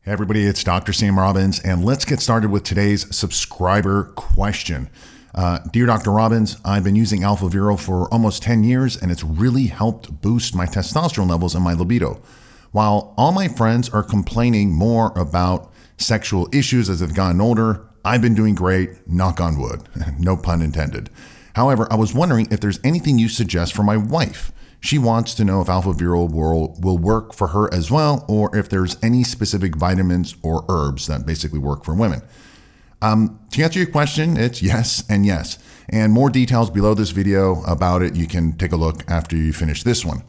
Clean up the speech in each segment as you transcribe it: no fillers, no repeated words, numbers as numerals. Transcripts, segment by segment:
Hey everybody, it's Dr. Sam Robbins, and let's get started with today's subscriber question. Dear Dr. Robbins, I've been using Alpha Vero for almost 10 years, and it's really helped boost my testosterone levels and my libido. While all my friends are complaining more about sexual issues as they've gotten older, I've been doing great, knock on wood, no pun intended. However, I was wondering if there's anything you suggest for my wife. She wants to know if Alpha Vero will work for her as well, or if there's any specific vitamins or herbs that basically work for women. To answer your question, it's yes and yes. And more details below this video about it. You can take a look after you finish this one.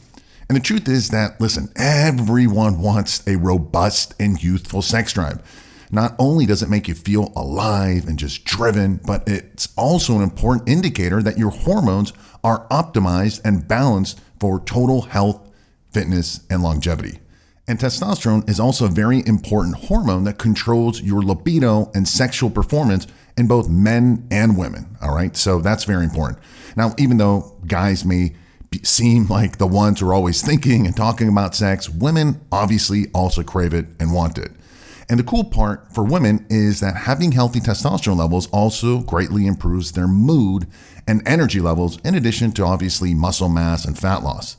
And the truth is that, listen, everyone wants a robust and youthful sex drive. Not only does it make you feel alive and just driven, but it's also an important indicator that your hormones are optimized and balanced for total health, fitness, and longevity. And testosterone is also a very important hormone that controls your libido and sexual performance in both men and women. All right, so that's very important. Now, even though guys may seem like the ones who are always thinking and talking about sex, women obviously also crave it and want it. And the cool part for women is that having healthy testosterone levels also greatly improves their mood and energy levels, in addition to obviously muscle mass and fat loss.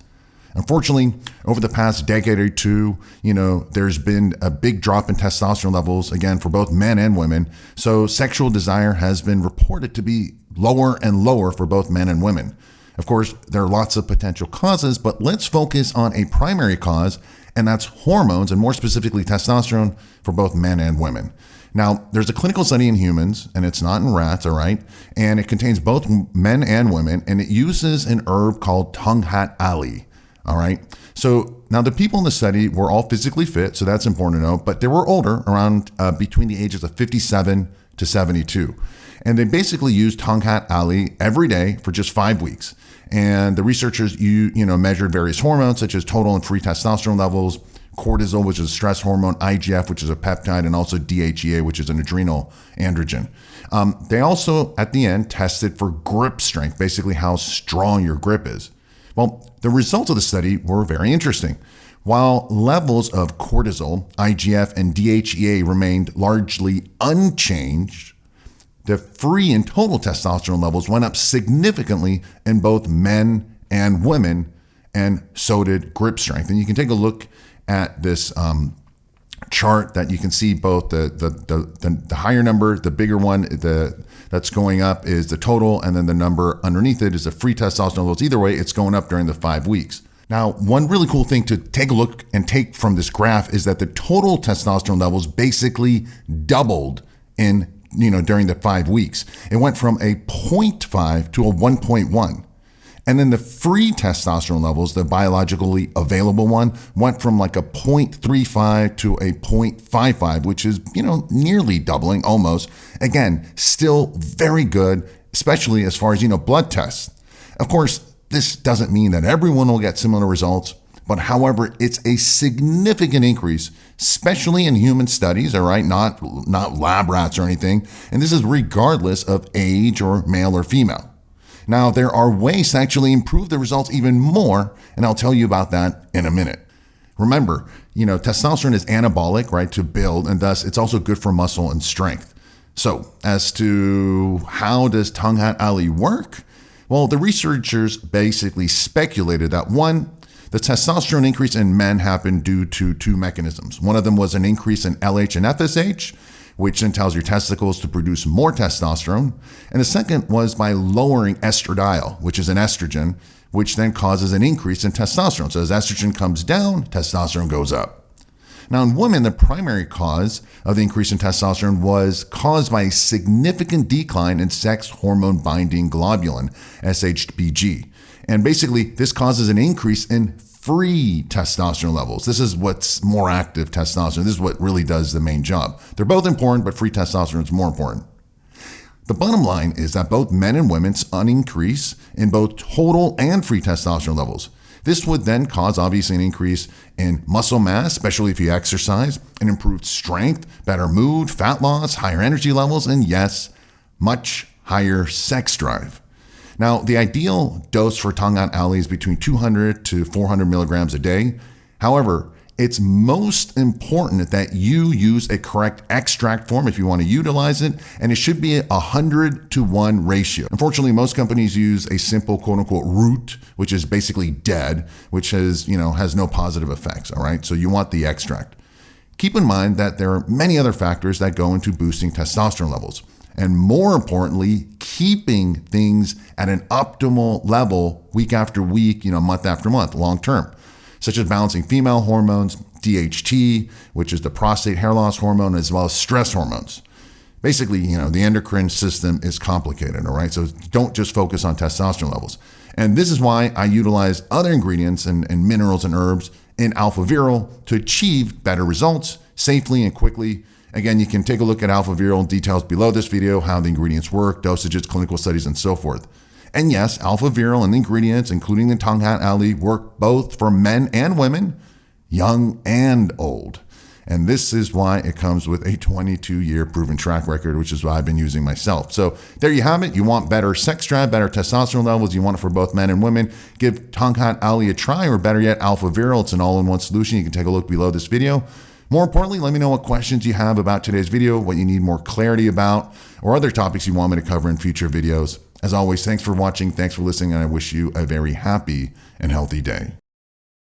Unfortunately, over the past decade or two, there's been a big drop in testosterone levels, again, for both men and women. So sexual desire has been reported to be lower and lower for both men and women. Of course, there are lots of potential causes, but let's focus on a primary cause, and that's hormones, and more specifically testosterone for both men and women. Now, there's a clinical study in humans, and it's not in rats, all right? And it contains both men and women, and it uses an herb called Tonghat Ali, all right? So now the people in the study were all physically fit, so that's important to know, but they were older, around between the ages of 57 to 72. And they basically used Tonghat Ali every day for just 5 weeks. And the researchers measured various hormones such as total and free testosterone levels, cortisol, which is a stress hormone, IGF, which is a peptide, and also DHEA, which is an adrenal androgen. They also, at the end, tested for grip strength, basically how strong your grip is. Well, the results of the study were very interesting. While levels of cortisol, IGF, and DHEA remained largely unchanged, the free and total testosterone levels went up significantly in both men and women, and so did grip strength. And you can take a look at this chart that you can see both the higher number, the bigger one, that's going up is the total, and then the number underneath it is the free testosterone levels. Either way, it's going up during the 5 weeks. Now, one really cool thing to take a look and take from this graph is that the total testosterone levels basically doubled during the 5 weeks. It went from a 0.5 to a 1.1. And then the free testosterone levels, the biologically available one, went from like a 0.35 to a 0.55, which is, nearly doubling almost. Again, still very good, especially as far as, blood tests. Of course, this doesn't mean that everyone will get similar results, but however, it's a significant increase, especially in human studies, all right, not lab rats or anything. And this is regardless of age or male or female. Now, there are ways to actually improve the results even more, and I'll tell you about that in a minute. Remember, testosterone is anabolic, right, to build, and thus it's also good for muscle and strength. So as to how does Tonghat Ali work? Well, the researchers basically speculated that one, the testosterone increase in men happened due to two mechanisms. One of them was an increase in LH and FSH, which then tells your testicles to produce more testosterone. And the second was by lowering estradiol, which is an estrogen, which then causes an increase in testosterone. So as estrogen comes down, testosterone goes up. Now in women, the primary cause of the increase in testosterone was caused by a significant decline in sex hormone binding globulin, SHBG. And basically, this causes an increase in free testosterone levels. This is what's more active testosterone. This is what really does the main job. They're both important, but free testosterone is more important. The bottom line is that both men and women saw an increase in both total and free testosterone levels. This would then cause, obviously, an increase in muscle mass, especially if you exercise, an improved strength, better mood, fat loss, higher energy levels, and yes, much higher sex drive. Now, the ideal dose for Tonghat Ali is between 200 to 400 milligrams a day. However, it's most important that you use a correct extract form if you want to utilize it, and it should be a 100-to-1 ratio. Unfortunately, most companies use a simple quote unquote root, which is basically dead, which has no positive effects. All right. So you want the extract. Keep in mind that there are many other factors that go into boosting testosterone levels. And more importantly, keeping things at an optimal level week after week, month after month, long term, such as balancing female hormones, DHT, which is the prostate hair loss hormone, as well as stress hormones. Basically, the endocrine system is complicated, all right? So don't just focus on testosterone levels. And this is why I utilize other ingredients and minerals and herbs in Alpha Viral to achieve better results safely and quickly. Again, you can take a look at Alpha Viral details below this video, how the ingredients work, dosages, clinical studies, and so forth. And yes, Alpha Viral and the ingredients, including the Tongkat Ali, work both for men and women, young and old. And this is why it comes with a 22-year proven track record, which is why I've been using myself. So there you have it. You want better sex drive, better testosterone levels. You want it for both men and women. Give Tongkat Ali a try, or better yet, Alpha Viral. It's an all-in-one solution. You can take a look below this video. More importantly, let me know what questions you have about today's video, what you need more clarity about, or other topics you want me to cover in future videos. As always, thanks for watching, thanks for listening, and I wish you a very happy and healthy day.